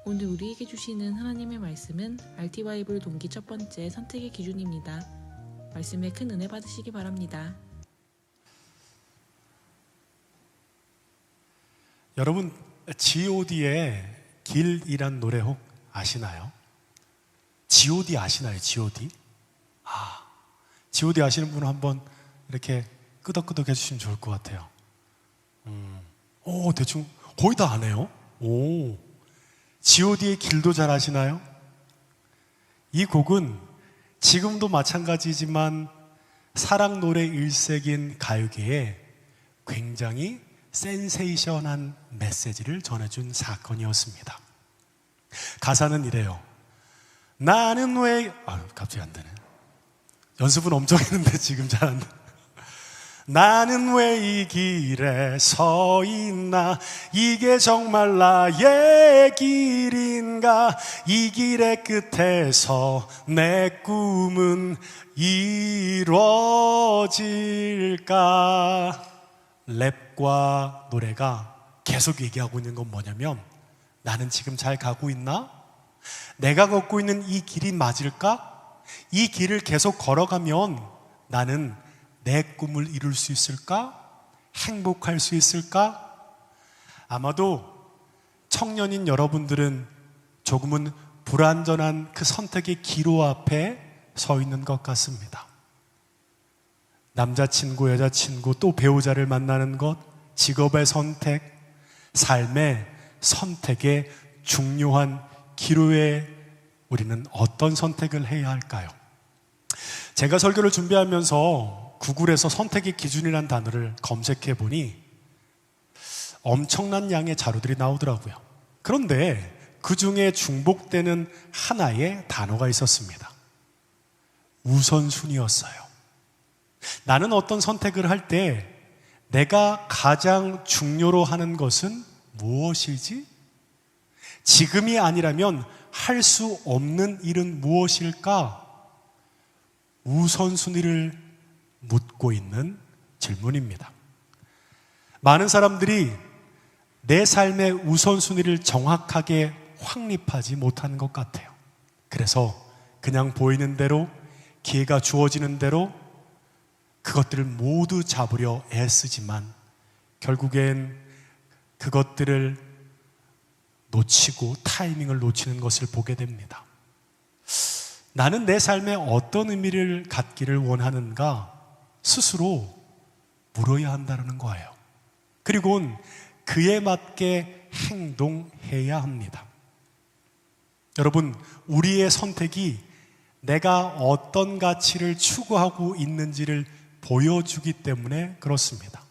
오늘 우리에게 주시는 하나님의 말씀은 RT 바이블 동기 첫 번째 선택의 기준입니다. 말씀에 큰 은혜 받으시기 바랍니다. 여러분, G.O.D의 길이란 노래 혹 아시나요? G.O.D 아시나요? G.O.D? G.O.D 아시는 분은 한번 이렇게 끄덕끄덕 해주시면 좋을 것 같아요. 대충 거의 다 아네요. G.O.D의 길도 잘 아시나요? 이 곡은 지금도 마찬가지지만 사랑 노래 일색인 가요계에 굉장히 센세이션한 메시지를 전해준 사건이었습니다. 가사는 이래요. 나는 왜 갑자기 안 되네. 연습은 엄청 했는데 지금 잘 안 돼. 나는 왜 이 길에 서 있나? 이게 정말 나의 길인가? 이 길의 끝에서 내 꿈은 이루어질까? 랩과 노래가 계속 얘기하고 있는 건 뭐냐면, 나는 지금 잘 가고 있나? 내가 걷고 있는 이 길이 맞을까? 이 길을 계속 걸어가면 나는 내 꿈을 이룰 수 있을까? 행복할 수 있을까? 아마도 청년인 여러분들은 조금은 불완전한 그 선택의 기로 앞에 서 있는 것 같습니다. 남자친구, 여자친구, 또 배우자를 만나는 것, 직업의 선택, 삶의 선택의 중요한 기로에 우리는 어떤 선택을 해야 할까요? 제가 설교를 준비하면서 구글에서 선택의 기준이라는 단어를 검색해 보니 엄청난 양의 자료들이 나오더라고요. 그런데 그 중에 중복되는 하나의 단어가 있었습니다. 우선순위였어요. 나는 어떤 선택을 할 때 내가 가장 중요로 하는 것은 무엇이지? 지금이 아니라면 할 수 없는 일은 무엇일까? 우선순위를 묻고 있는 질문입니다. 많은 사람들이 내 삶의 우선순위를 정확하게 확립하지 못하는 것 같아요. 그래서 그냥 보이는 대로, 기회가 주어지는 대로 그것들을 모두 잡으려 애쓰지만 결국엔 그것들을 놓치고 타이밍을 놓치는 것을 보게 됩니다. 나는 내 삶에 어떤 의미를 갖기를 원하는가 스스로 물어야 한다는 거예요. 그리고는 그에 맞게 행동해야 합니다. 여러분, 우리의 선택이 내가 어떤 가치를 추구하고 있는지를 보여주기 때문에 그렇습니다.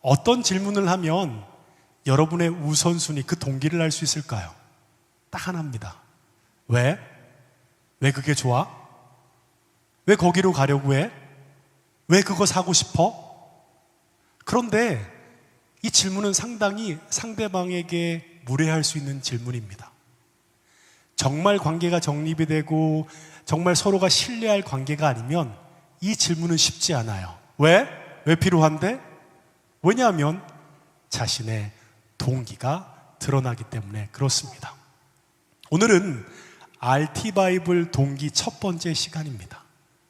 어떤 질문을 하면 여러분의 우선순위, 그 동기를 알 수 있을까요? 딱 하나입니다. 왜? 왜 그게 좋아? 왜 거기로 가려고 해? 왜 그거 사고 싶어? 그런데 이 질문은 상당히 상대방에게 무례할 수 있는 질문입니다. 정말 관계가 정립이 되고 정말 서로가 신뢰할 관계가 아니면 이 질문은 쉽지 않아요. 왜? 왜 필요한데? 왜냐하면 자신의 동기가 드러나기 때문에 그렇습니다. 오늘은 RT 바이블 동기 첫 번째 시간입니다.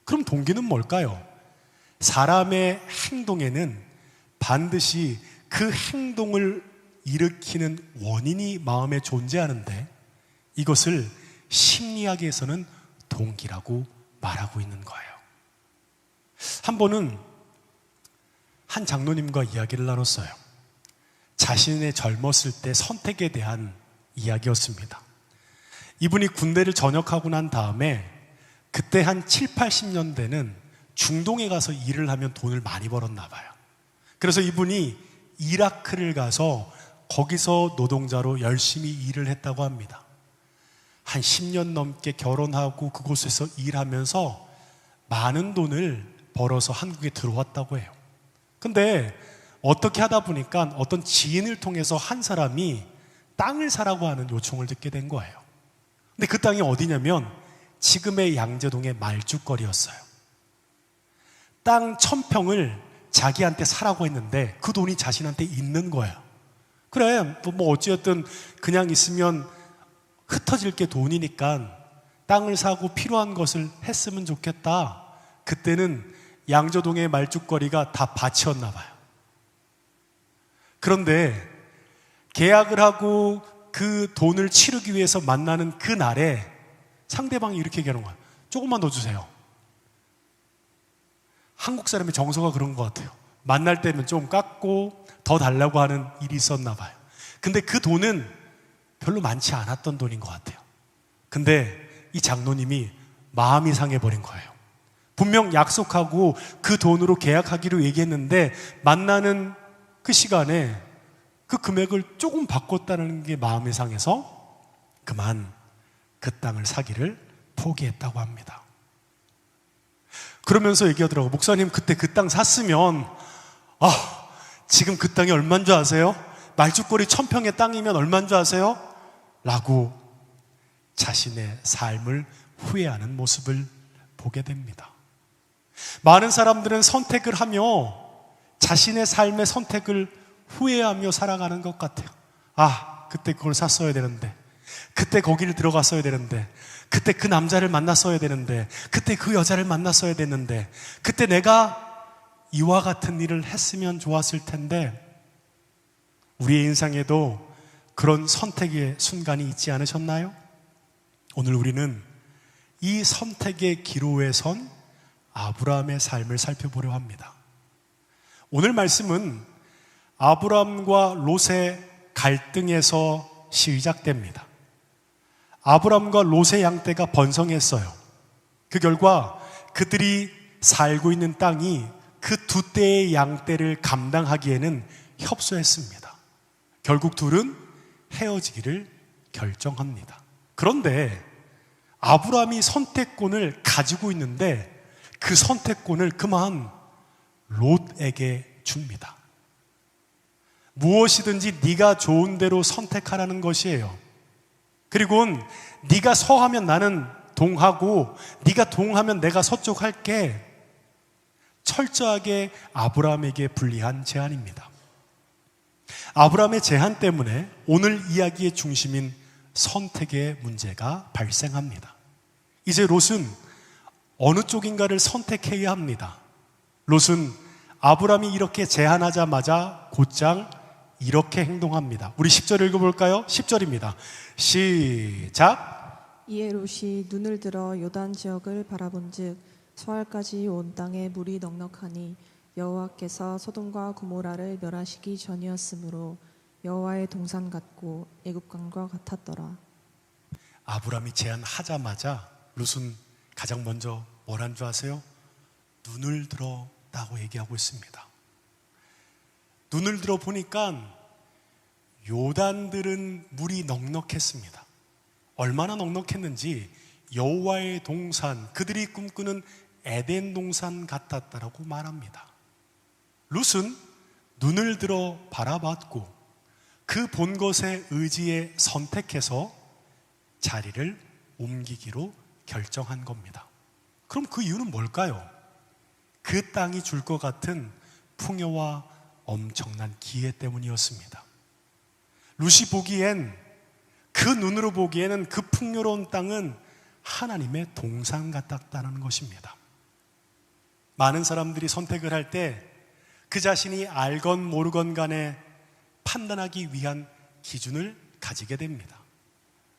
그럼 동기는 뭘까요? 사람의 행동에는 반드시 그 행동을 일으키는 원인이 마음에 존재하는데 이것을 심리학에서는 동기라고 말하고 있는 거예요. 한 번은 한 장로님과 이야기를 나눴어요. 자신의 젊었을 때 선택에 대한 이야기였습니다. 이분이 군대를 전역하고 난 다음에 그때 한 7, 80년대는 중동에 가서 일을 하면 돈을 많이 벌었나 봐요. 그래서 이분이 이라크를 가서 거기서 노동자로 열심히 일을 했다고 합니다. 한 10년 넘게 결혼하고 그곳에서 일하면서 많은 돈을 벌어서 한국에 들어왔다고 해요. 근데 어떻게 하다 보니까 어떤 지인을 통해서 한 사람이 땅을 사라고 하는 요청을 듣게 된 거예요. 근데 그 땅이 어디냐면 지금의 양재동의 말죽거리였어요. 땅 1000평을 자기한테 사라고 했는데 그 돈이 자신한테 있는 거예요. 그래, 뭐 어찌됐든 그냥 있으면 흩어질 게 돈이니까 땅을 사고 필요한 것을 했으면 좋겠다. 그때는 양조동의 말죽거리가 다 밭이었나 봐요. 그런데 계약을 하고 그 돈을 치르기 위해서 만나는 그 날에 상대방이 이렇게 얘기하는 거예요. 조금만 더 주세요. 한국 사람의 정서가 그런 것 같아요. 만날 때면 좀 깎고 더 달라고 하는 일이 있었나 봐요. 근데 그 돈은 별로 많지 않았던 돈인 것 같아요. 근데 이 장로님이 마음이 상해버린 거예요. 분명 약속하고 그 돈으로 계약하기로 얘기했는데 만나는 그 시간에 그 금액을 조금 바꿨다는 게 마음이 상해서 그만 그 땅을 사기를 포기했다고 합니다. 그러면서 얘기하더라고요. 목사님, 그때 그 땅 샀으면 지금 그 땅이 얼마인 줄 아세요? 말죽거리 1000평의 땅이면 얼마인 줄 아세요? 라고 자신의 삶을 후회하는 모습을 보게 됩니다. 많은 사람들은 선택을 하며 자신의 삶의 선택을 후회하며 살아가는 것 같아요. 그때 그걸 샀어야 되는데, 그때 거기를 들어갔어야 되는데, 그때 그 남자를 만났어야 되는데, 그때 그 여자를 만났어야 되는데, 그때 내가 이와 같은 일을 했으면 좋았을 텐데, 우리의 인생에도 그런 선택의 순간이 있지 않으셨나요? 오늘 우리는 이 선택의 기로에 선 아브라함의 삶을 살펴보려 합니다. 오늘 말씀은 아브라함과 롯의 갈등에서 시작됩니다. 아브라함과 롯의 양떼가 번성했어요. 그 결과 그들이 살고 있는 땅이 그 두 떼의 양떼를 감당하기에는 협소했습니다. 결국 둘은 헤어지기를 결정합니다. 그런데 아브라함이 선택권을 가지고 있는데 그 선택권을 그만 롯에게 줍니다. 무엇이든지 네가 좋은 대로 선택하라는 것이에요. 그리고 네가 서하면 나는 동하고 네가 동하면 내가 서쪽할게. 철저하게 아브라함에게 불리한 제안입니다. 아브라함의 제안 때문에 오늘 이야기의 중심인 선택의 문제가 발생합니다. 이제 롯은 어느 쪽인가를 선택해야 합니다. 롯은 아브라함이 이렇게 제안하자마자 곧장 이렇게 행동합니다. 우리 10절 읽어볼까요? 10절입니다. 시작. 이에 롯이 눈을 들어 요단 지역을 바라본즉 서알까지 온 땅에 물이 넉넉하니 여호와께서 소돔과 고모라를 멸하시기 전이었으므로 여호와의 동산 같고 애굽강과 같았더라. 아브라함이 제안하자마자 롯은 가장 먼저 뭐란 줄 아세요? 눈을 들었다고 얘기하고 있습니다. 눈을 들어 보니까 요단들은 물이 넉넉했습니다. 얼마나 넉넉했는지 여호와의 동산, 그들이 꿈꾸는 에덴 동산 같았다라고 말합니다. 롯은 눈을 들어 바라봤고 그 본 것에 의지에 선택해서 자리를 옮기기로 결정한 겁니다. 그럼 그 이유는 뭘까요? 그 땅이 줄 것 같은 풍요와 엄청난 기회 때문이었습니다. 롯이 보기엔, 그 눈으로 보기에는 그 풍요로운 땅은 하나님의 동산 같았다는 것입니다. 많은 사람들이 선택을 할 때 그 자신이 알건 모르건 간에 판단하기 위한 기준을 가지게 됩니다.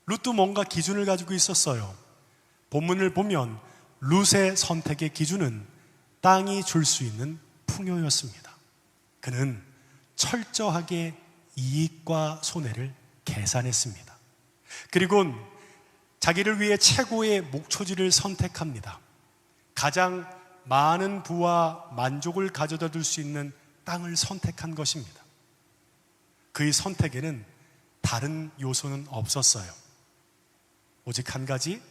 롯도 뭔가 기준을 가지고 있었어요. 본문을 보면 롯의 선택의 기준은 땅이 줄 수 있는 풍요였습니다. 그는 철저하게 이익과 손해를 계산했습니다. 그리고 자기를 위해 최고의 목초지를 선택합니다. 가장 많은 부와 만족을 가져다 줄 수 있는 땅을 선택한 것입니다. 그의 선택에는 다른 요소는 없었어요. 오직 한 가지,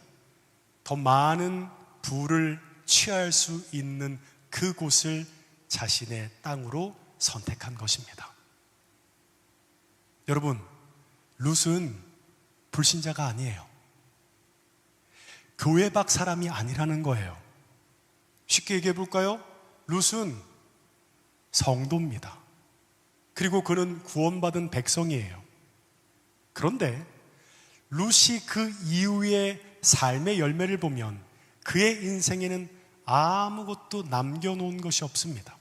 더 많은 부를 취할 수 있는 그곳을 자신의 땅으로 선택한 것입니다. 여러분, 롯은 불신자가 아니에요. 교회 밖 사람이 아니라는 거예요. 쉽게 얘기해 볼까요? 롯은 성도입니다. 그리고 그는 구원받은 백성이에요. 그런데 룻이 그 이후의 삶의 열매를 보면 그의 인생에는 아무것도 남겨놓은 것이 없습니다.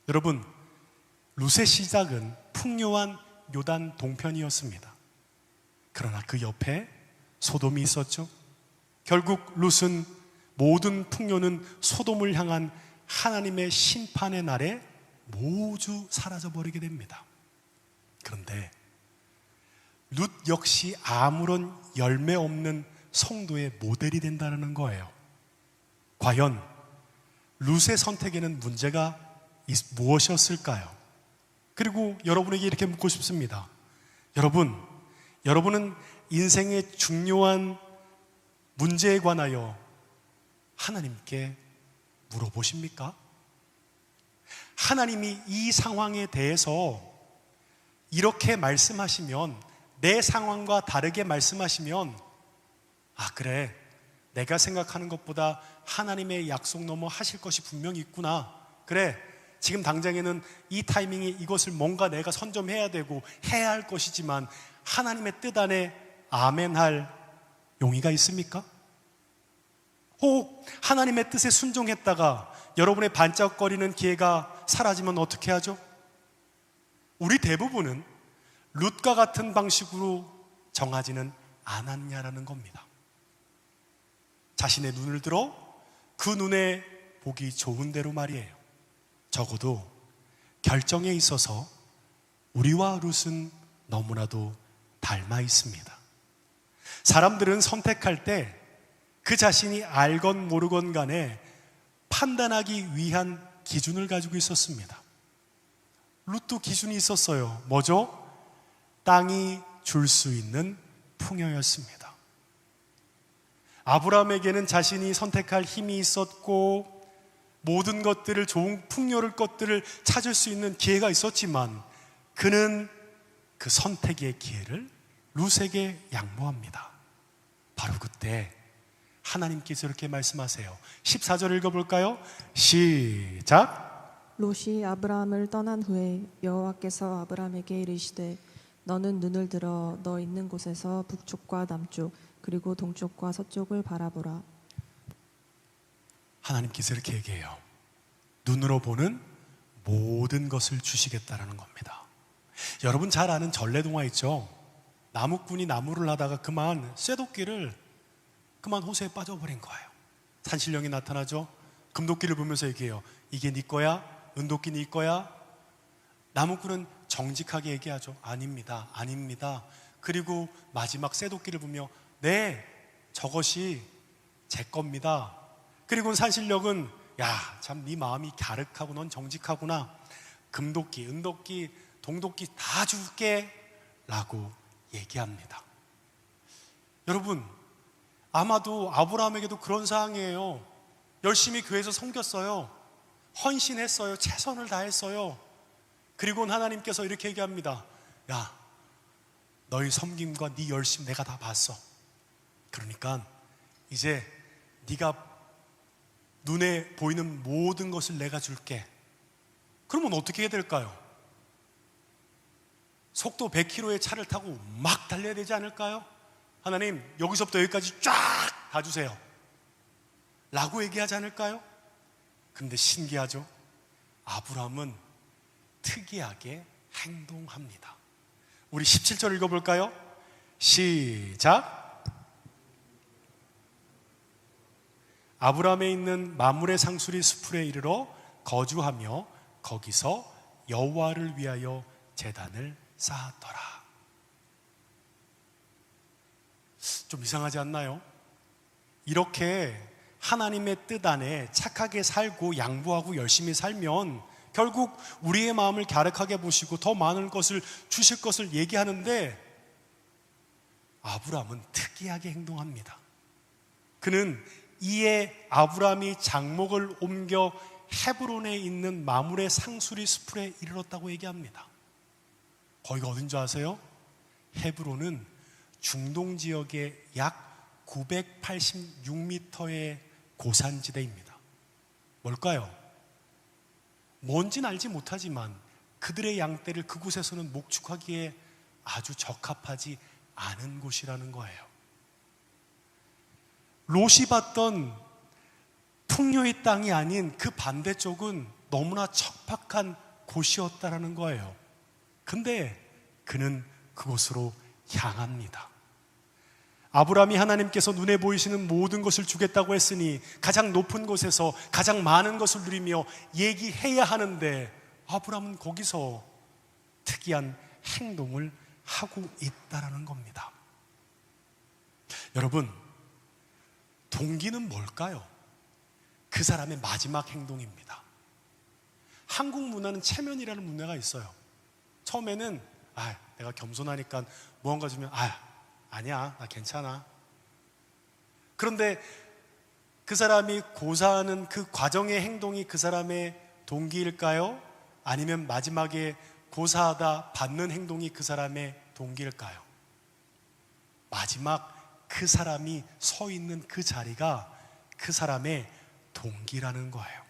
여러분, 룻의 시작은 풍요한 요단 동편이었습니다. 그러나 그 옆에 소돔이 있었죠. 결국 룻은 모든 풍요는 소돔을 향한 하나님의 심판의 날에 모두 사라져버리게 됩니다. 그런데 룻 역시 아무런 열매 없는 성도의 모델이 된다는 거예요. 과연 룻의 선택에는 문제가 무엇이었을까요? 그리고 여러분에게 이렇게 묻고 싶습니다. 여러분은 인생의 중요한 문제에 관하여 하나님께 물어보십니까? 하나님이 이 상황에 대해서 이렇게 말씀하시면, 내 상황과 다르게 말씀하시면, 아, 그래, 내가 생각하는 것보다 하나님의 약속 넘어 하실 것이 분명히 있구나. 그래, 지금 당장에는 이 타이밍에 이것을 뭔가 내가 선점해야 되고 해야 할 것이지만 하나님의 뜻 안에 아멘할 용의가 있습니까? 혹 하나님의 뜻에 순종했다가 여러분의 반짝거리는 기회가 사라지면 어떻게 하죠? 우리 대부분은 룻과 같은 방식으로 정하지는 않았냐라는 겁니다. 자신의 눈을 들어 그 눈에 보기 좋은 대로 말이에요. 적어도 결정에 있어서 우리와 룻은 너무나도 닮아 있습니다. 사람들은 선택할 때 그 자신이 알건 모르건 간에 판단하기 위한 기준을 가지고 있었습니다. 룻도 기준이 있었어요. 뭐죠? 땅이 줄 수 있는 풍요였습니다. 아브라함에게는 자신이 선택할 힘이 있었고 모든 것들을, 좋은 풍요를 것들을 찾을 수 있는 기회가 있었지만 그는 그 선택의 기회를 룻에게 양보합니다. 바로 그때 하나님께서 이렇게 말씀하세요. 14절 읽어볼까요? 시작. 롯이 아브라함을 떠난 후에 여호와께서 아브라함에게 이르시되 너는 눈을 들어 너 있는 곳에서 북쪽과 남쪽 그리고 동쪽과 서쪽을 바라보라. 하나님께서 이렇게 얘기해요. 눈으로 보는 모든 것을 주시겠다라는 겁니다. 여러분 잘 아는 전래동화 있죠? 나무꾼이 나무를 하다가 그만 쇠도끼를 그만 호수에 빠져버린 거예요. 산신령이 나타나죠. 금도끼를 보면서 얘기해요. 이게 네 거야? 은도끼 네 거야? 나무꾼은 정직하게 얘기하죠. 아닙니다. 아닙니다. 그리고 마지막 쇠도끼를 보며 네, 저것이 제 겁니다. 그리고 산신령은 야, 참 네 마음이 갸륵하고 넌 정직하구나. 금도끼, 은도끼, 동도끼 다 줄게 라고 얘기합니다. 여러분, 아마도 아브라함에게도 그런 상황이에요. 열심히 교회에서 섬겼어요. 헌신했어요. 최선을 다했어요. 그리고 하나님께서 이렇게 얘기합니다. 야, 너희 섬김과 네 열심 내가 다 봤어. 그러니까 이제 네가 눈에 보이는 모든 것을 내가 줄게. 그러면 어떻게 해야 될까요? 속도 100km의 차를 타고 막 달려야 되지 않을까요? 하나님, 여기서부터 여기까지 쫙 다 주세요 라고 얘기하지 않을까요? 근데 신기하죠? 아브라함은 특이하게 행동합니다. 우리 17절 읽어볼까요? 시작. 아브라함에 있는 마므레 상수리 수풀에 이르러 거주하며 거기서 여호와를 위하여 제단을 쌓았더라. 좀 이상하지 않나요? 이렇게 하나님의 뜻 안에 착하게 살고 양보하고 열심히 살면 결국 우리의 마음을 갸륵하게 보시고 더 많은 것을 주실 것을 얘기하는데 아브라함은 특이하게 행동합니다. 그는 이에 아브라함이 장목을 옮겨 헤브론에 있는 마므레 상수리 수풀에 이르렀다고 얘기합니다. 거기가 어딘 줄 아세요? 헤브론은 중동 지역의 약 986m의 고산지대입니다. 뭘까요? 뭔지는 알지 못하지만 그들의 양떼를 그곳에서는 목축하기에 아주 적합하지 아는 곳이라는 거예요. 롯이 봤던 풍요의 땅이 아닌 그 반대쪽은 너무나 척박한 곳이었다라는 거예요. 근데 그는 그곳으로 향합니다. 아브라함이 하나님께서 눈에 보이시는 모든 것을 주겠다고 했으니 가장 높은 곳에서 가장 많은 것을 누리며 얘기해야 하는데 아브라함은 거기서 특이한 행동을 하고 있다라는 겁니다. 여러분, 동기는 뭘까요? 그 사람의 마지막 행동입니다. 한국 문화는 체면이라는 문화가 있어요. 처음에는 내가 겸손하니까 무언가 주면 아니야, 나 괜찮아. 그런데 그 사람이 고사하는 그 과정의 행동이 그 사람의 동기일까요? 아니면 마지막에 고사하다 받는 행동이 그 사람의 동기일까요? 마지막 그 사람이 서 있는 그 자리가 그 사람의 동기라는 거예요.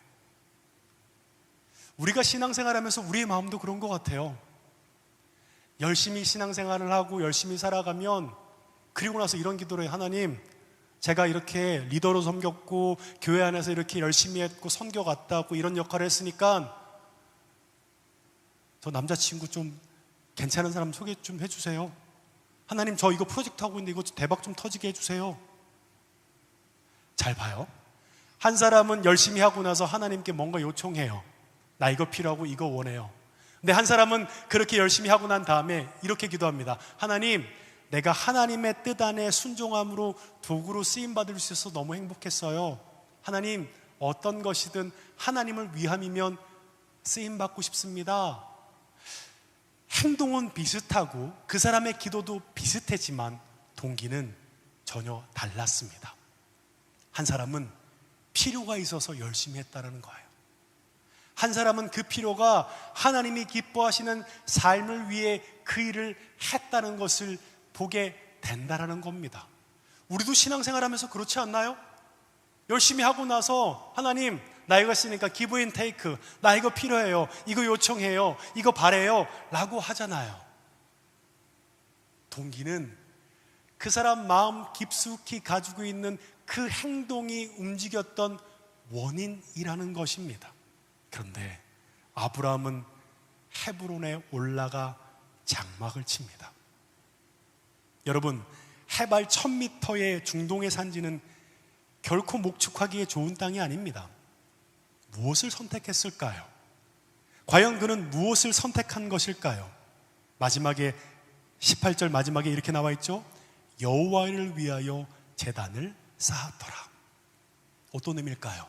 우리가 신앙생활하면서 우리의 마음도 그런 것 같아요. 열심히 신앙생활을 하고 열심히 살아가면 그리고 나서 이런 기도를 해요. 하나님, 제가 이렇게 리더로 섬겼고 교회 안에서 이렇게 열심히 했고 선교 갔다 왔고 이런 역할을 했으니까 저 남자친구 좀 괜찮은 사람 소개 좀 해주세요. 하나님, 저 이거 프로젝트 하고 있는데 이거 대박 좀 터지게 해주세요. 잘 봐요. 한 사람은 열심히 하고 나서 하나님께 뭔가 요청해요. 나 이거 필요하고 이거 원해요. 근데 한 사람은 그렇게 열심히 하고 난 다음에 이렇게 기도합니다. 하나님, 내가 하나님의 뜻 안에 순종함으로 도구로 쓰임받을 수 있어서 너무 행복했어요. 하나님, 어떤 것이든 하나님을 위함이면 쓰임받고 싶습니다. 행동은 비슷하고 그 사람의 기도도 비슷했지만 동기는 전혀 달랐습니다. 한 사람은 필요가 있어서 열심히 했다는 거예요. 한 사람은 그 필요가 하나님이 기뻐하시는 삶을 위해 그 일을 했다는 것을 보게 된다는 겁니다. 우리도 신앙생활하면서 그렇지 않나요? 열심히 하고 나서 하나님, 나 이거 했으니까 기브 앤 테이크, 나 이거 필요해요, 이거 요청해요, 이거 바래요 라고 하잖아요. 동기는 그 사람 마음 깊숙이 가지고 있는 그 행동이 움직였던 원인이라는 것입니다. 그런데 아브라함은 헤브론에 올라가 장막을 칩니다. 여러분, 해발 1000m의 중동의 산지는 결코 목축하기에 좋은 땅이 아닙니다. 무엇을 선택했을까요? 과연 그는 무엇을 선택한 것일까요? 마지막에 18절 마지막에 이렇게 나와 있죠. 여호와를 위하여 제단을 쌓았더라. 어떤 의미일까요?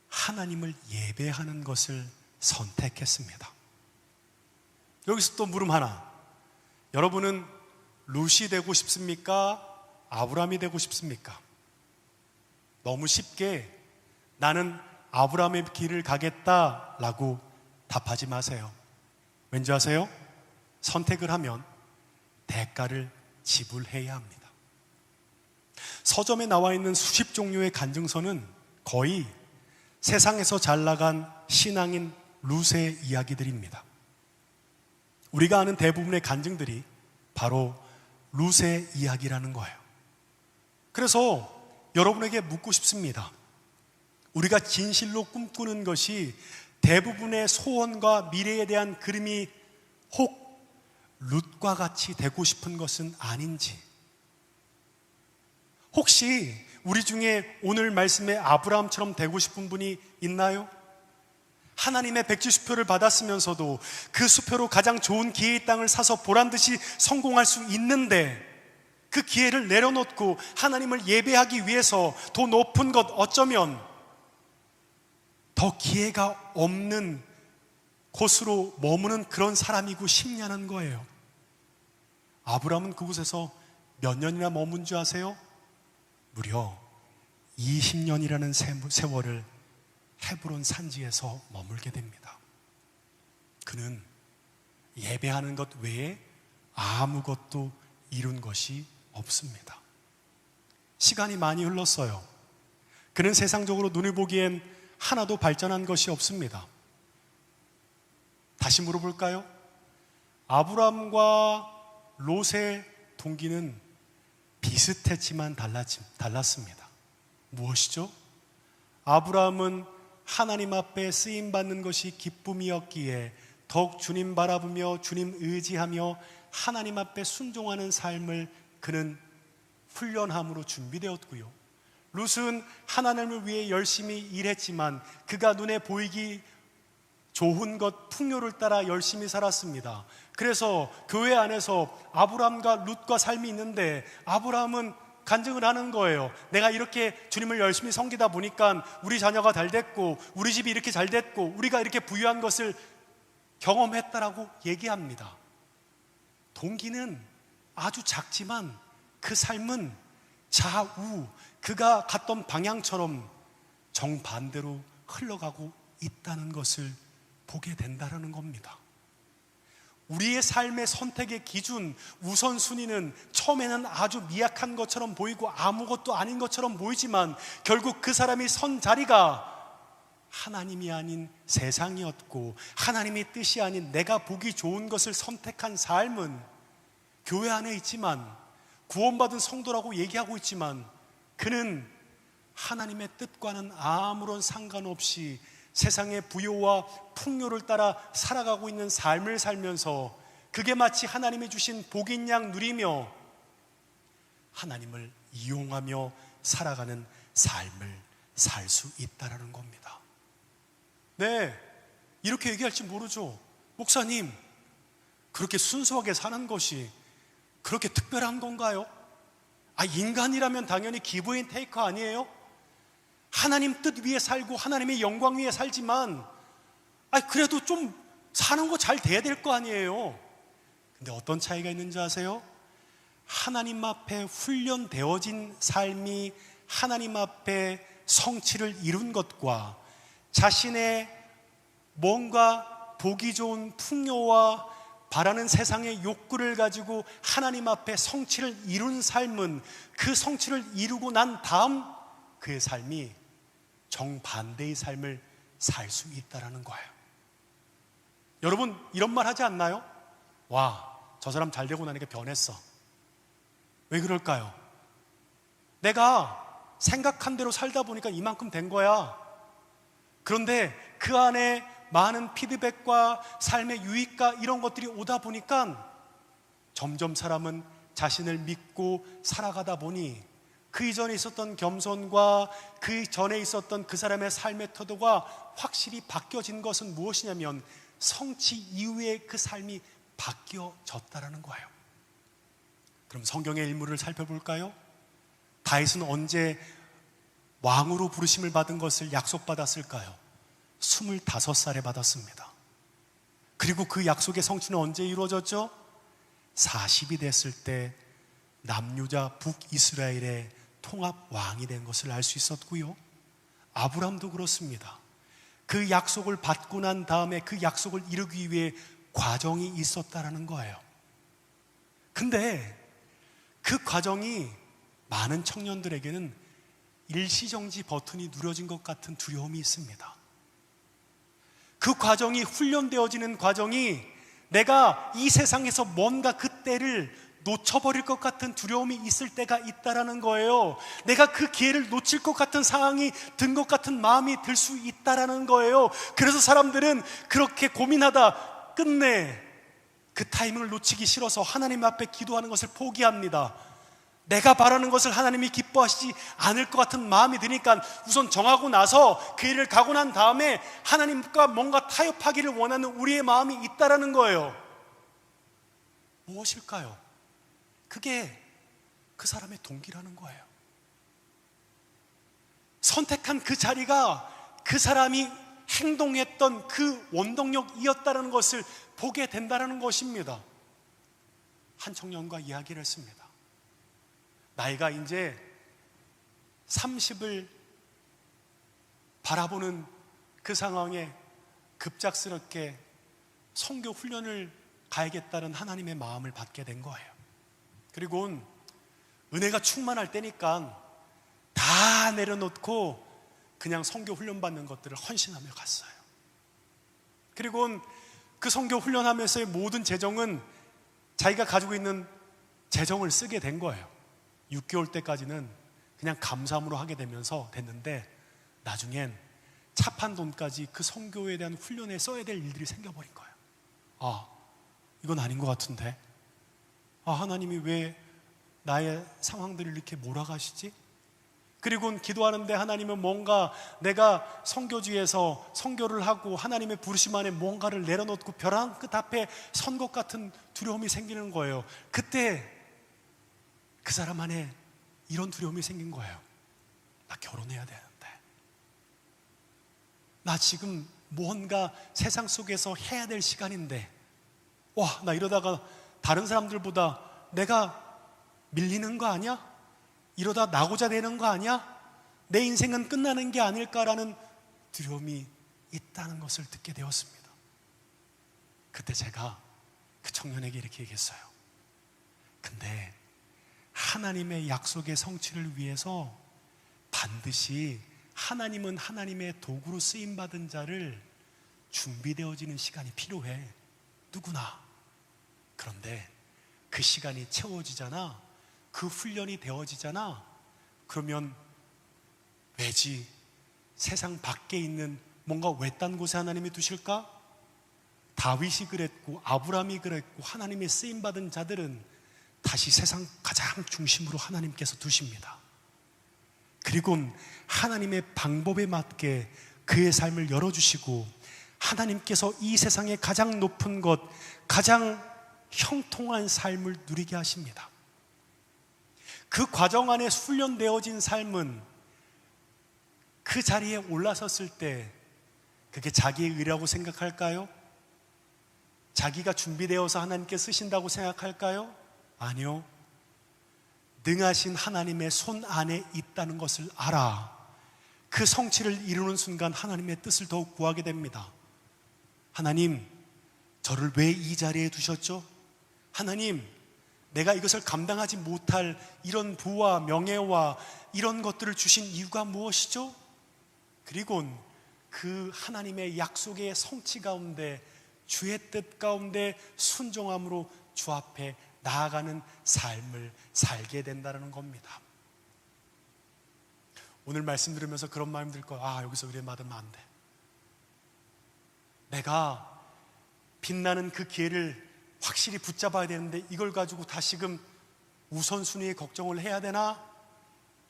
하나님을 예배하는 것을 선택했습니다. 여기서 또 물음 하나. 여러분은 룻이 되고 싶습니까? 아브라함이 되고 싶습니까? 너무 쉽게 나는 아브라함의 길을 가겠다라고 답하지 마세요. 왠지 아세요? 선택을 하면 대가를 지불해야 합니다. 서점에 나와 있는 수십 종류의 간증서는 거의 세상에서 잘 나간 신앙인 룻의 이야기들입니다. 우리가 아는 대부분의 간증들이 바로 룻의 이야기라는 거예요. 그래서 여러분에게 묻고 싶습니다. 우리가 진실로 꿈꾸는 것이 대부분의 소원과 미래에 대한 그림이 혹 룻과 같이 되고 싶은 것은 아닌지, 혹시 우리 중에 오늘 말씀에 아브라함처럼 되고 싶은 분이 있나요? 하나님의 백지 수표를 받았으면서도 그 수표로 가장 좋은 기회의 땅을 사서 보란듯이 성공할 수 있는데 그 기회를 내려놓고 하나님을 예배하기 위해서 더 높은 것, 어쩌면 더 기회가 없는 곳으로 머무는 그런 사람이고 싶냐는 거예요. 아브라함은 그곳에서 몇 년이나 머문 줄 아세요? 무려 20년이라는 세월을 헤브론 산지에서 머물게 됩니다. 그는 예배하는 것 외에 아무것도 이룬 것이 없습니다. 시간이 많이 흘렀어요. 그는 세상적으로 눈을 보기엔 하나도 발전한 것이 없습니다. 다시 물어볼까요? 아브라함과 롯의 동기는 비슷했지만 달랐습니다. 무엇이죠? 아브라함은 하나님 앞에 쓰임받는 것이 기쁨이었기에 더욱 주님 바라보며 주님 의지하며 하나님 앞에 순종하는 삶을 그는 훈련함으로 준비되었고요. 롯은 하나님을 위해 열심히 일했지만 그가 눈에 보이기 좋은 것, 풍요를 따라 열심히 살았습니다. 그래서 교회 안에서 아브라함과 룻과 삶이 있는데 아브라함은 간증을 하는 거예요. 내가 이렇게 주님을 열심히 섬기다 보니까 우리 자녀가 잘 됐고 우리 집이 이렇게 잘 됐고 우리가 이렇게 부유한 것을 경험했다라고 얘기합니다. 동기는 아주 작지만 그 삶은 좌우 그가 갔던 방향처럼 정반대로 흘러가고 있다는 것을 보게 된다는 겁니다. 우리의 삶의 선택의 기준, 우선순위는 처음에는 아주 미약한 것처럼 보이고 아무것도 아닌 것처럼 보이지만 결국 그 사람이 선 자리가 하나님이 아닌 세상이었고 하나님의 뜻이 아닌 내가 보기 좋은 것을 선택한 삶은 교회 안에 있지만 구원받은 성도라고 얘기하고 있지만 그는 하나님의 뜻과는 아무런 상관없이 세상의 부요와 풍요를 따라 살아가고 있는 삶을 살면서 그게 마치 하나님이 주신 복인 양 누리며 하나님을 이용하며 살아가는 삶을 살 수 있다는 겁니다. 네, 이렇게 얘기할지 모르죠. 목사님, 그렇게 순수하게 사는 것이 그렇게 특별한 건가요? 인간이라면 당연히 기브 앤 테이크 아니에요? 하나님 뜻 위에 살고 하나님의 영광 위에 살지만 그래도 좀 사는 거 잘 돼야 될 거 아니에요. 근데 어떤 차이가 있는지 아세요? 하나님 앞에 훈련되어진 삶이 하나님 앞에 성취를 이룬 것과 자신의 뭔가 보기 좋은 풍요와 바라는 세상의 욕구를 가지고 하나님 앞에 성취를 이룬 삶은 그 성취를 이루고 난 다음 그의 삶이 정반대의 삶을 살 수 있다는 거예요. 여러분 이런 말 하지 않나요? 와, 저 사람 잘 되고 나니까 변했어. 왜 그럴까요? 내가 생각한 대로 살다 보니까 이만큼 된 거야. 그런데 그 안에 많은 피드백과 삶의 유익과 이런 것들이 오다 보니까 점점 사람은 자신을 믿고 살아가다 보니 그 이전에 있었던 겸손과 그 전에 있었던 그 사람의 삶의 태도가 확실히 바뀌어진 것은 무엇이냐면 성취 이후에 그 삶이 바뀌어졌다는 거예요. 그럼 성경의 인물을 살펴볼까요? 다윗은 언제 왕으로 부르심을 받은 것을 약속받았을까요? 25살에 받았습니다. 그리고 그 약속의 성취는 언제 이루어졌죠? 40이 됐을 때 남유다 북이스라엘의 통합 왕이 된 것을 알 수 있었고요. 아브라함도 그렇습니다. 그 약속을 받고 난 다음에 그 약속을 이루기 위해 과정이 있었다라는 거예요. 근데 그 과정이 많은 청년들에게는 일시정지 버튼이 누려진 것 같은 두려움이 있습니다. 그 과정이 훈련되어지는 과정이 내가 이 세상에서 뭔가 그 때를 놓쳐버릴 것 같은 두려움이 있을 때가 있다라는 거예요. 내가 그 기회를 놓칠 것 같은 상황이 든 것 같은 마음이 들 수 있다라는 거예요. 그래서 사람들은 그렇게 고민하다 끝내 그 타이밍을 놓치기 싫어서 하나님 앞에 기도하는 것을 포기합니다. 내가 바라는 것을 하나님이 기뻐하시지 않을 것 같은 마음이 드니까 우선 정하고 나서 그 일을 가고 난 다음에 하나님과 뭔가 타협하기를 원하는 우리의 마음이 있다라는 거예요. 무엇일까요? 그게 그 사람의 동기라는 거예요. 선택한 그 자리가 그 사람이 행동했던 그 원동력이었다는 것을 보게 된다는 것입니다. 한 청년과 이야기를 했습니다. 나이가 이제 30을 바라보는 그 상황에 급작스럽게 선교 훈련을 가야겠다는 하나님의 마음을 받게 된 거예요. 그리고 은혜가 충만할 때니까 다 내려놓고 그냥 선교 훈련 받는 것들을 헌신하며 갔어요. 그리고 그 선교 훈련하면서의 모든 재정은 자기가 가지고 있는 재정을 쓰게 된 거예요. 6개월 때까지는 그냥 감사함으로 하게 되면서 됐는데 나중엔 차판 돈까지 그 선교에 대한 훈련에 써야 될 일들이 생겨버린 거예요. 아, 이건 아닌 것 같은데. 아, 하나님이 왜 나의 상황들을 이렇게 몰아가시지? 그리고 기도하는데 하나님은 뭔가 내가 선교지에서 선교를 하고 하나님의 부르심 안에 뭔가를 내려놓고 벼랑 끝 앞에 선 것 같은 두려움이 생기는 거예요. 그때 그 사람 안에 이런 두려움이 생긴 거예요. 나 결혼해야 되는데, 나 지금 뭔가 세상 속에서 해야 될 시간인데, 와, 나 이러다가 다른 사람들보다 내가 밀리는 거 아니야? 이러다 나고자 되는 거 아니야? 내 인생은 끝나는 게 아닐까라는 두려움이 있다는 것을 듣게 되었습니다. 그때 제가 그 청년에게 이렇게 얘기했어요. 근데 하나님의 약속의 성취를 위해서 반드시 하나님은 하나님의 도구로 쓰임받은 자를 준비되어지는 시간이 필요해. 누구나. 그런데 그 시간이 채워지잖아. 그 훈련이 되어지잖아. 그러면 왜지? 세상 밖에 있는 뭔가 외딴 곳에 하나님이 두실까? 다윗이 그랬고 아브라함이 그랬고 하나님의 쓰임받은 자들은 다시 세상 가장 중심으로 하나님께서 두십니다. 그리고 하나님의 방법에 맞게 그의 삶을 열어주시고 하나님께서 이 세상의 가장 높은 것, 가장 형통한 삶을 누리게 하십니다. 그 과정 안에 훈련되어진 삶은 그 자리에 올라섰을 때 그게 자기의 의라고 생각할까요? 자기가 준비되어서 하나님께 쓰신다고 생각할까요? 아니요. 능하신 하나님의 손 안에 있다는 것을 알아 그 성취를 이루는 순간 하나님의 뜻을 더욱 구하게 됩니다. 하나님, 저를 왜 이 자리에 두셨죠? 하나님, 내가 이것을 감당하지 못할 이런 부와 명예와 이런 것들을 주신 이유가 무엇이죠? 그리고 그 하나님의 약속의 성취 가운데 주의 뜻 가운데 순종함으로 주 앞에 나아가는 삶을 살게 된다는 겁니다. 오늘 말씀 들으면서 그런 마음 들 거예요. 아, 여기서 의뢰 받으면 안 돼. 내가 빛나는 그 기회를 확실히 붙잡아야 되는데 이걸 가지고 다시금 우선순위의 걱정을 해야 되나?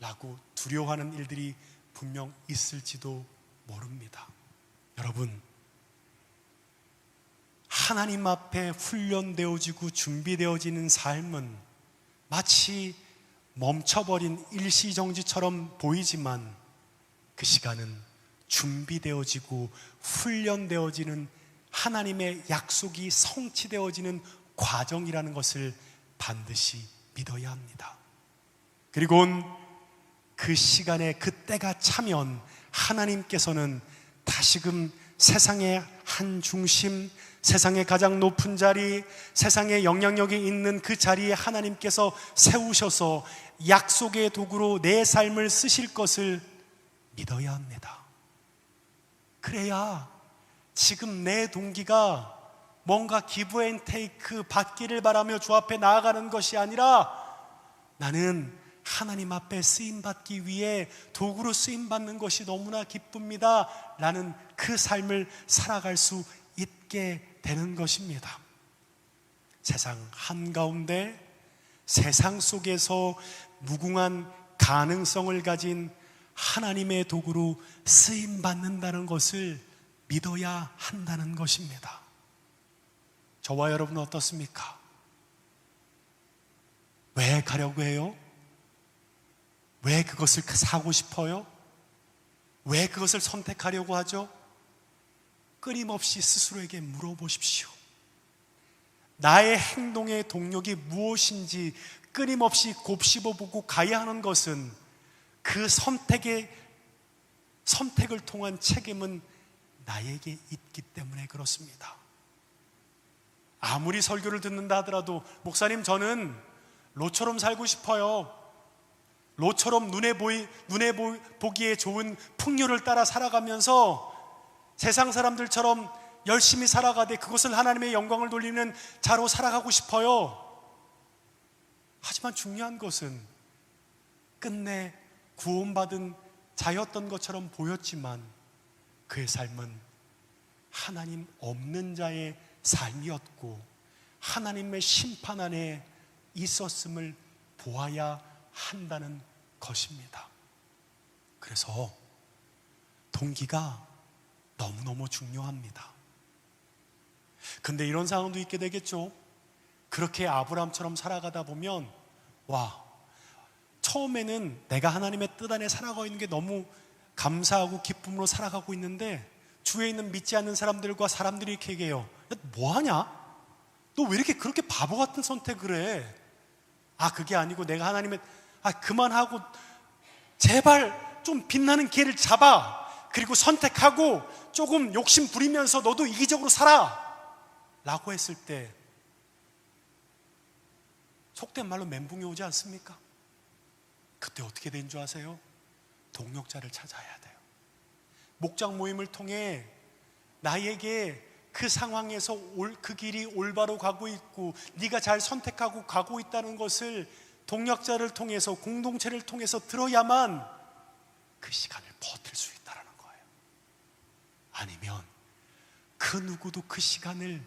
라고 두려워하는 일들이 분명 있을지도 모릅니다. 여러분, 하나님 앞에 훈련되어지고 준비되어지는 삶은 마치 멈춰버린 일시정지처럼 보이지만 그 시간은 준비되어지고 훈련되어지는 하나님의 약속이 성취되어지는 과정이라는 것을 반드시 믿어야 합니다. 그리고 그 시간에 그 때가 차면 하나님께서는 다시금 세상의 한 중심, 세상의 가장 높은 자리, 세상의 영향력이 있는 그 자리에 하나님께서 세우셔서 약속의 도구로 내 삶을 쓰실 것을 믿어야 합니다. 그래야 지금 내 동기가 뭔가 기브 앤 테이크 받기를 바라며 주 앞에 나아가는 것이 아니라 나는 하나님 앞에 쓰임받기 위해 도구로 쓰임받는 것이 너무나 기쁩니다 라는 그 삶을 살아갈 수 있게 되는 것입니다. 세상 한가운데 세상 속에서 무궁한 가능성을 가진 하나님의 도구로 쓰임받는다는 것을 믿어야 한다는 것입니다. 저와 여러분은 어떻습니까? 왜 가려고 해요? 왜 그것을 사고 싶어요? 왜 그것을 선택하려고 하죠? 끊임없이 스스로에게 물어보십시오. 나의 행동의 동력이 무엇인지 끊임없이 곱씹어보고 가야 하는 것은 그 선택을 통한 책임은 나에게 있기 때문에 그렇습니다. 아무리 설교를 듣는다 하더라도 목사님, 저는 롯처럼 살고 싶어요. 롯처럼 눈에 보기에 좋은 풍요를 따라 살아가면서 세상 사람들처럼 열심히 살아가되 그것을 하나님의 영광을 돌리는 자로 살아가고 싶어요. 하지만 중요한 것은 끝내 구원받은 자였던 것처럼 보였지만 그의 삶은 하나님 없는 자의 삶이었고 하나님의 심판 안에 있었음을 보아야 한다는 것입니다. 그래서 동기가 너무너무 중요합니다. 근데 이런 상황도 있게 되겠죠. 그렇게 아브라함처럼 살아가다 보면 처음에는 내가 하나님의 뜻 안에 살아가고 있는 게 너무 감사하고 기쁨으로 살아가고 있는데 주위에 있는 믿지 않는 사람들과 사람들이 이렇게 얘기해요. 야, 뭐하냐? 너 왜 이렇게 그렇게 바보 같은 선택을 해? 그게 아니고 내가 하나님의 그만하고 제발 좀 빛나는 기회를 잡아. 그리고 선택하고 조금 욕심 부리면서 너도 이기적으로 살아 라고 했을 때 속된 말로 멘붕이 오지 않습니까? 그때 어떻게 된 줄 아세요? 동력자를 찾아야 돼요. 목장 모임을 통해 나에게 그 상황에서 그 길이 올바로 가고 있고 네가 잘 선택하고 가고 있다는 것을 동력자를 통해서 공동체를 통해서 들어야만 그 시간을 버틸 수 있다는 거예요. 아니면 그 누구도 그 시간을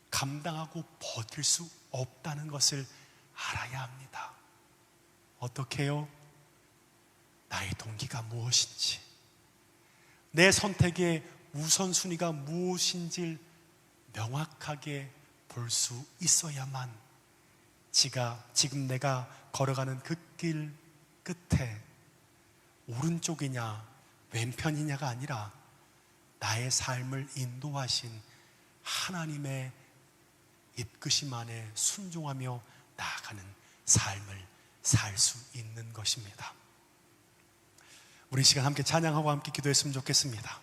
감당하고 버틸 수 없다는 것을 알아야 합니다. 어떻게 해요? 나의 동기가 무엇인지, 내 선택의 우선순위가 무엇인지를 명확하게 볼 수 있어야만 지금 내가 걸어가는 그 길 끝에 오른쪽이냐 왼편이냐가 아니라 나의 삶을 인도하신 하나님의 이끄심 안에 순종하며 나아가는 삶을 살 수 있는 것입니다. 우리 이 시간 함께 찬양하고 함께 기도했으면 좋겠습니다.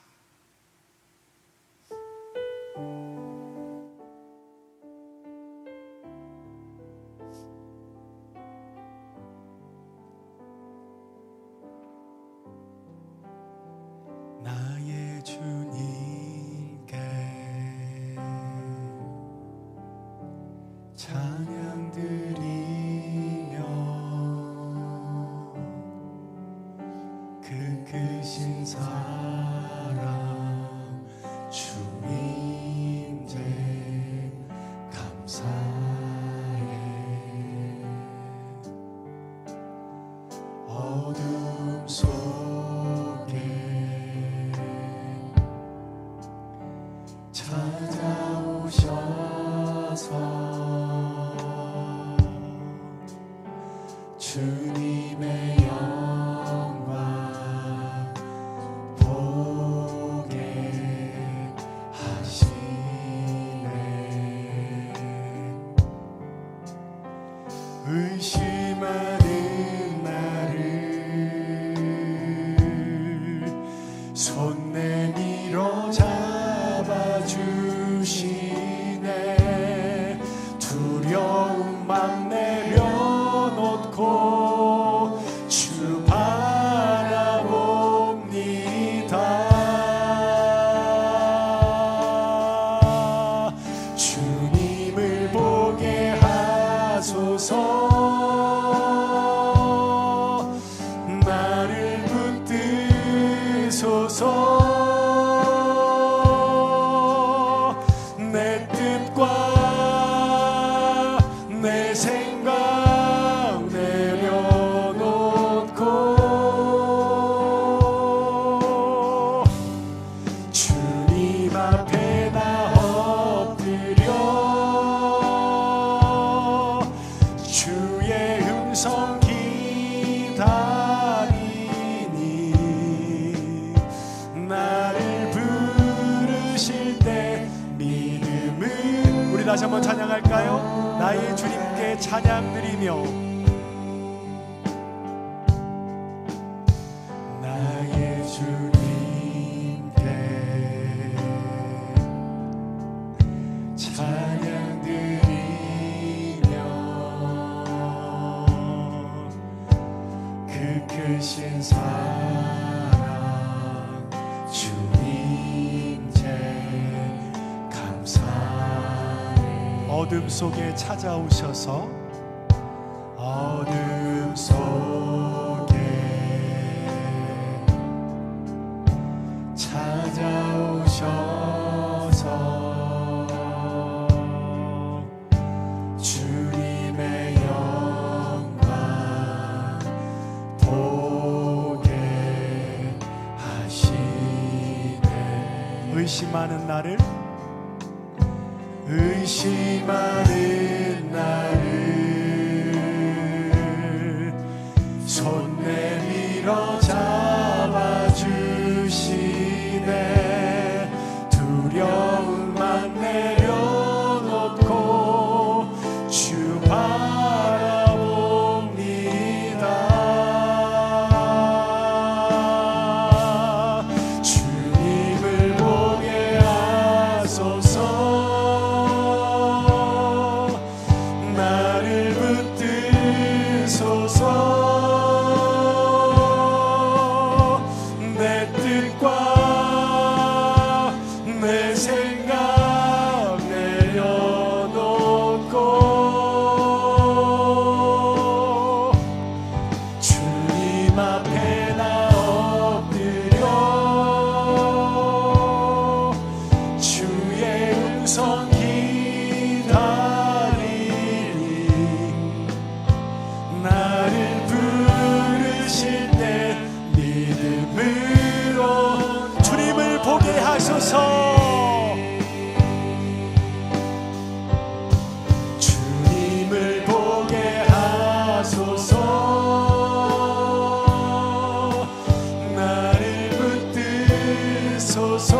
나의 주님께 찬양 드리며 그 크신 사랑 주님께 감사해. 어둠 속에 찾아오셔서 주님의 영광 보게 하시네. 의심하는 나를 손 내밀어 잡아주시네. 두려움만 내려놓고 주 바라봅니다. 주님을 보게 하소서. 나를 붙드소서. 내 뜻과 내 생각 내려놓고 주님 앞에 나 엎드려 주의 음성 기다리니 나를 부르실 때 믿음은. 우리 다시 한번 찬양할까요? 나의 주님께 찬양 드리며 나의 주님께 찬양 드리며 그 크신 사랑 주님께 어둠 속에 찾아오셔서 어둠 속에 찾아오셔서 주님의 영광 보게 하시네. 의심하는 나를 손 내밀어 잡아주시네. 두려움만 내려놓고 주 바라봅니다. 주님을 보게 하소서. 나를 붙드소서. 내 뜻과 내 생각 내려놓고 주님 앞에 나 엎드려 주의 음성 기다리니 나를 부르실 때 믿음으로 주님을 보게 하소서. 주님을 보게 하소서. 나를 붙드소서.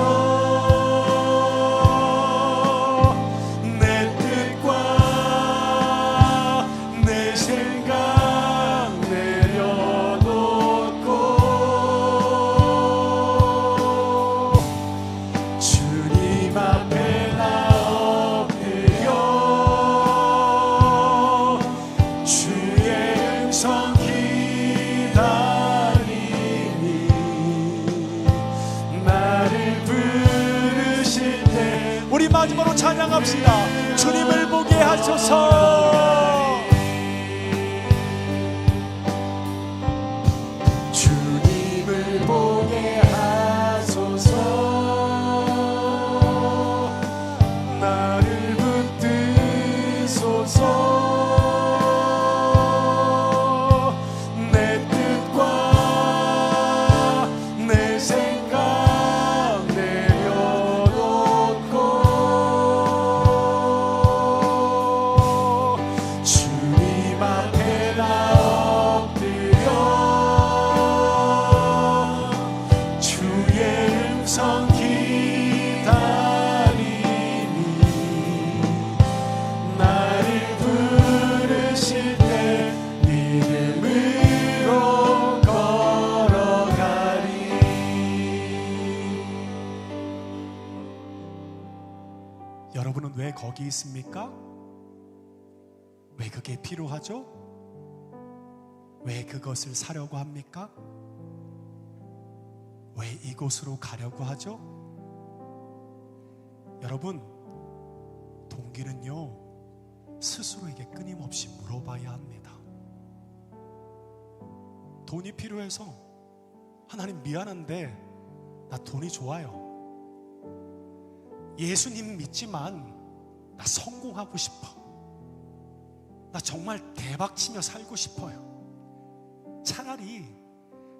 내 뜻과 내 생각 내려놓고 주님 앞에 나 엎드려 주의 음성 기다리니 나를 부르실 때 우리 마지막으로 찬양합시다. 주님을 보게 하소서. 주님을 보게 하소서. 나를 붙드소서. 내 뜻과 내 생각 내려놓고 주님 앞에 나 엎드려 주의 음성 기다리니 나를 부르실 때 믿음으로 걸어가리. 여러분은 왜 거기 있습니까? 왜 그게 필요하죠? 왜 그것을 사려고 합니까? 왜 이곳으로 가려고 하죠? 여러분, 동기는요 스스로에게 끊임없이 물어봐야 합니다. 돈이 필요해서 하나님 미안한데 나 돈이 좋아요. 예수님 믿지만 나 성공하고 싶어. 나 정말 대박치며 살고 싶어요. 차라리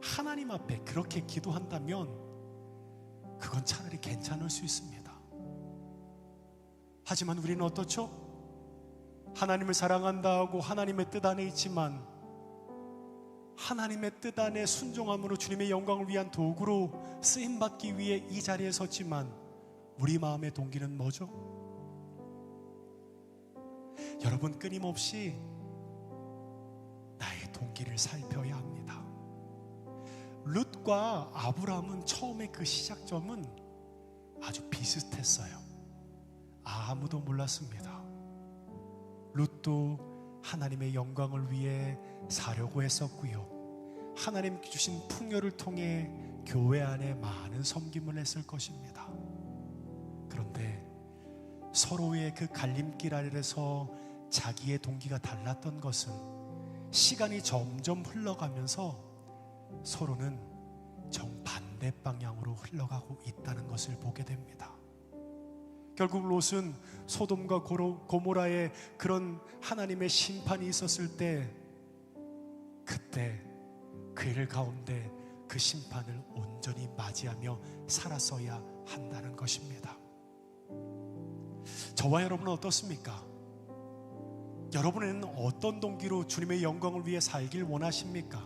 하나님 앞에 그렇게 기도한다면 그건 차라리 괜찮을 수 있습니다. 하지만 우리는 어떻죠? 하나님을 사랑한다 하고 하나님의 뜻 안에 있지만 하나님의 뜻 안에 순종함으로 주님의 영광을 위한 도구로 쓰임받기 위해 이 자리에 섰지만 우리 마음의 동기는 뭐죠? 여러분, 끊임없이 나의 동기를 살펴야 합니다. 룻과 아브라함은 처음에 그 시작점은 아주 비슷했어요. 아무도 몰랐습니다. 룻도 하나님의 영광을 위해 사려고 했었고요. 하나님 주신 풍요를 통해 교회 안에 많은 섬김을 했을 것입니다. 그런데 서로의 그 갈림길 아래에서 자기의 동기가 달랐던 것은 시간이 점점 흘러가면서 서로는 정반대 방향으로 흘러가고 있다는 것을 보게 됩니다. 결국 롯은 소돔과 고모라의 그런 하나님의 심판이 있었을 때, 그때 그 일 가운데 그 심판을 온전히 맞이하며 살았어야 한다는 것입니다. 저와 여러분은 어떻습니까? 여러분은 어떤 동기로 주님의 영광을 위해 살길 원하십니까?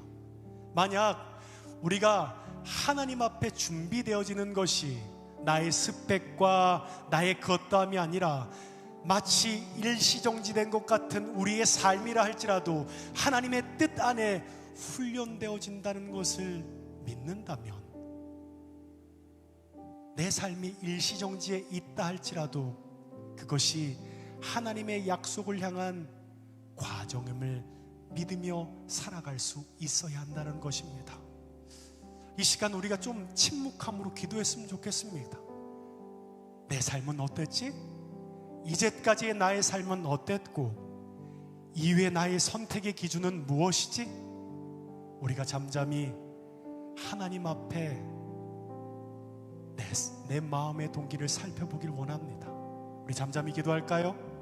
만약 우리가 하나님 앞에 준비되어지는 것이 나의 스펙과 나의 겉담이 아니라 마치 일시정지된 것 같은 우리의 삶이라 할지라도 하나님의 뜻 안에 훈련되어진다는 것을 믿는다면, 내 삶이 일시정지에 있다 할지라도 그것이 하나님의 약속을 향한 과정임을 믿으며 살아갈 수 있어야 한다는 것입니다. 이 시간 우리가 좀 침묵함으로 기도했으면 좋겠습니다. 내 삶은 어땠지? 이제까지의 나의 삶은 어땠고, 이후의 나의 선택의 기준은 무엇이지? 우리가 잠잠히 하나님 앞에 내 마음의 동기를 살펴보길 원합니다. 우리 잠잠히 기도할까요?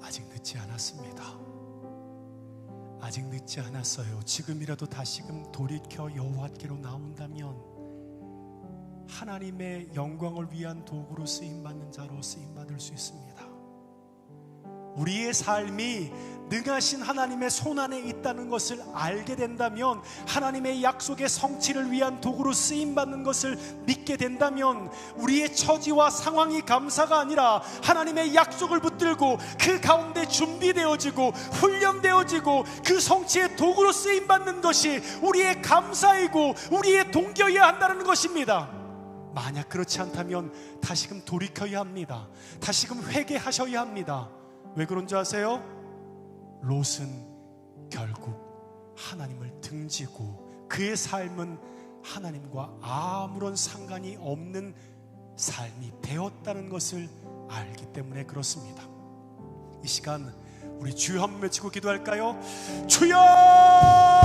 아직 늦지 않았습니다. 아직 늦지 않았어요. 지금이라도 다시금 돌이켜 여호와께로 나온다면 하나님의 영광을 위한 도구로 쓰임받는 자로 쓰임받을 수 있습니다. 우리의 삶이 능하신 하나님의 손안에 있다는 것을 알게 된다면, 하나님의 약속의 성취를 위한 도구로 쓰임받는 것을 믿게 된다면, 우리의 처지와 상황이 감사가 아니라 하나님의 약속을 붙들고 그 가운데 준비되어지고 훈련되어지고 그 성취의 도구로 쓰임받는 것이 우리의 감사이고 우리의 동기여야 한다는 것입니다. 만약 그렇지 않다면 다시금 돌이켜야 합니다. 다시금 회개하셔야 합니다. 왜 그런 줄 아세요? 롯은 결국 하나님을 등지고 그의 삶은 하나님과 아무런 상관이 없는 삶이 되었다는 것을 알기 때문에 그렇습니다. 이 시간 우리 주여 한번 외치고 기도할까요? 주여!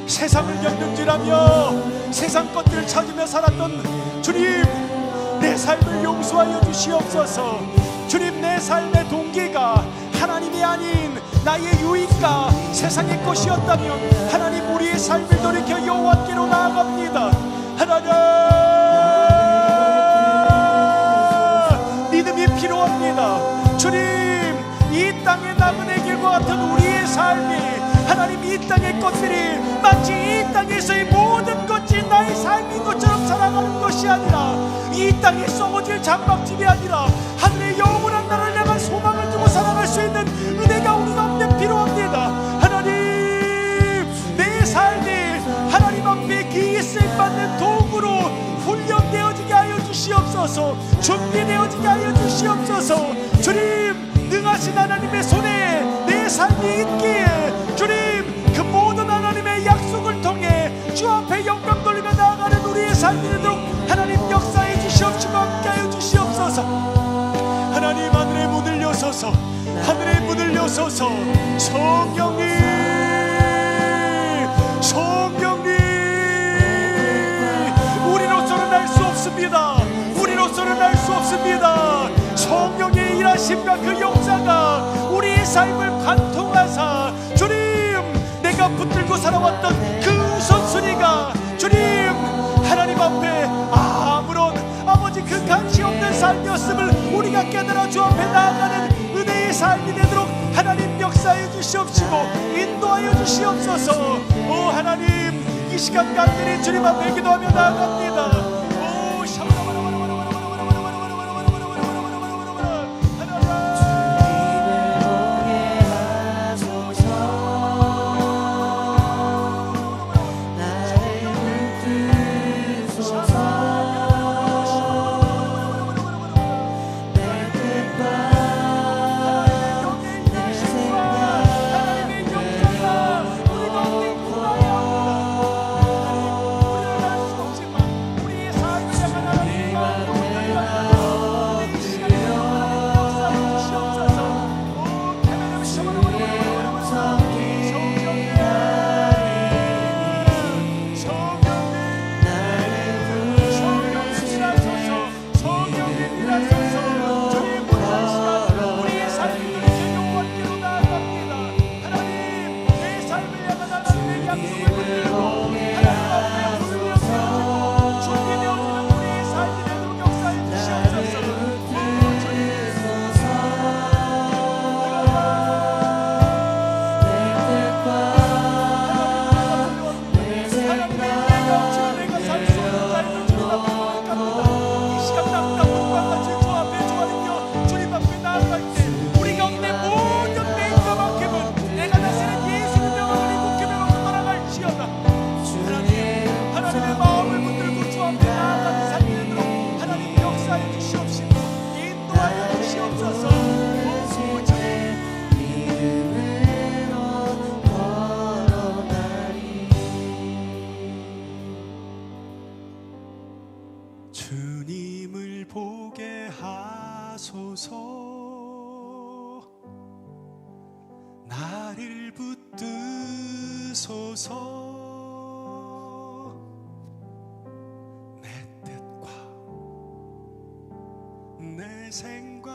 세상을 영능질하며 세상 것들을 찾으며 살았던 주님, 내 삶을 용서하여 주시옵소서. 주님, 내 삶의 동기가 하나님이 아닌 나의 유익과 세상의 것이었다면 하나님, 우리의 삶을 돌이켜 여호와께로 나아갑니다. 하나님, 믿음이 필요합니다. 주님, 이 땅에 남은 애길과 같은 우리의 삶이, 하나님, 이 땅의 것들이 마치 이 땅에서의 모든 것이 나의 삶인 것처럼 살아가는 것이 아니라, 이 땅에 썩어질 장막집이 아니라 하늘의 영원한 나라를 향한 소망을 두고 살아갈 수 있는 은혜가 우리 가운데 필요합니다. 하나님, 내 삶이 하나님 앞에 귀히 쓰임받는 도구로 훈련되어지게 하여 주시옵소서. 준비되어지게 하여 주시옵소서. 주님, 능하신 하나님의 손에 내 삶이 있기에 주님, 그 모든 하나님의 약속을 통해 주 앞에 영광 돌리며 나아가는 우리의 삶이 되도록 하나님 역사해 주시옵시고 함께하여 주시옵소서. 하나님, 하늘의 문을 여소서. 하늘의 문을 여소서. 성령님, 성령님, 하심과 그 역사가 우리의 삶을 관통하사 주님, 내가 붙들고 살아왔던 그 우선순위가 주님 하나님 앞에 아무런 아버지 그 가치 없는 삶이었음을 우리가 깨달아 주 앞에 나아가는 은혜의 삶이 되도록 하나님 역사해 주시옵시고 인도하여 주시옵소서. 오 하나님, 이 시간 간절히 주님 앞에 기도하며 나아갑니다. 주님을 보게 하소서. 나를 붙드소서. 내 뜻과 내 생각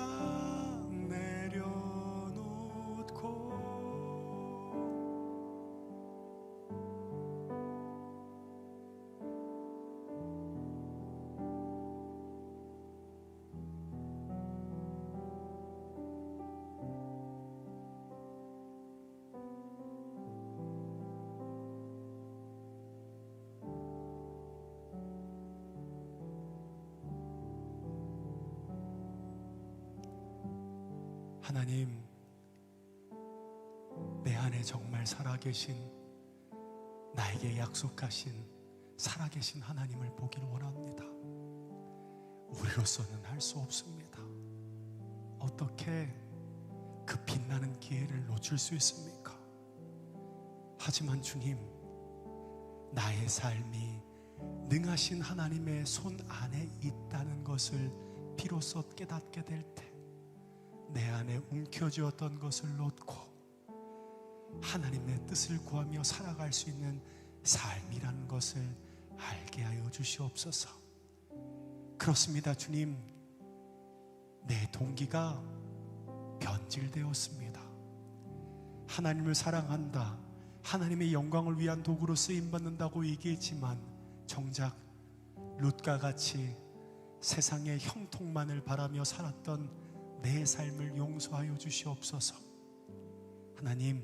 내려놓고 하나님, 내 안에 정말 살아계신, 나에게 약속하신 살아계신 하나님을 보길 원합니다. 우리로서는 할 수 없습니다. 어떻게 그 빛나는 기회를 놓칠 수 있습니까? 하지만 주님, 나의 삶이 능하신 하나님의 손 안에 있다는 것을 비로소 깨닫게 될 때 내 안에 움켜쥐었던 것을 놓고 하나님의 뜻을 구하며 살아갈 수 있는 삶이라는 것을 알게 하여 주시옵소서. 그렇습니다, 주님. 내 동기가 변질되었습니다. 하나님을 사랑한다, 하나님의 영광을 위한 도구로 쓰임받는다고 얘기했지만 정작 룻과 같이 세상의 형통만을 바라며 살았던 내 삶을 용서하여 주시옵소서. 하나님,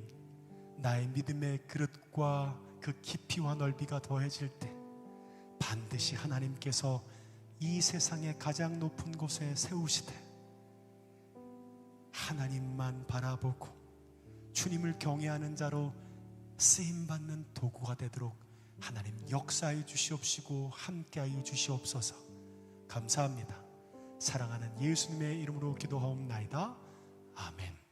나의 믿음의 그릇과 그 깊이와 넓이가 더해질 때 반드시 하나님께서 이 세상의 가장 높은 곳에 세우시되 하나님만 바라보고 주님을 경외하는 자로 쓰임받는 도구가 되도록 하나님 역사해 주시옵시고 함께하여 주시옵소서. 감사합니다. 사랑하는 예수님의 이름으로 기도하옵나이다. 아멘.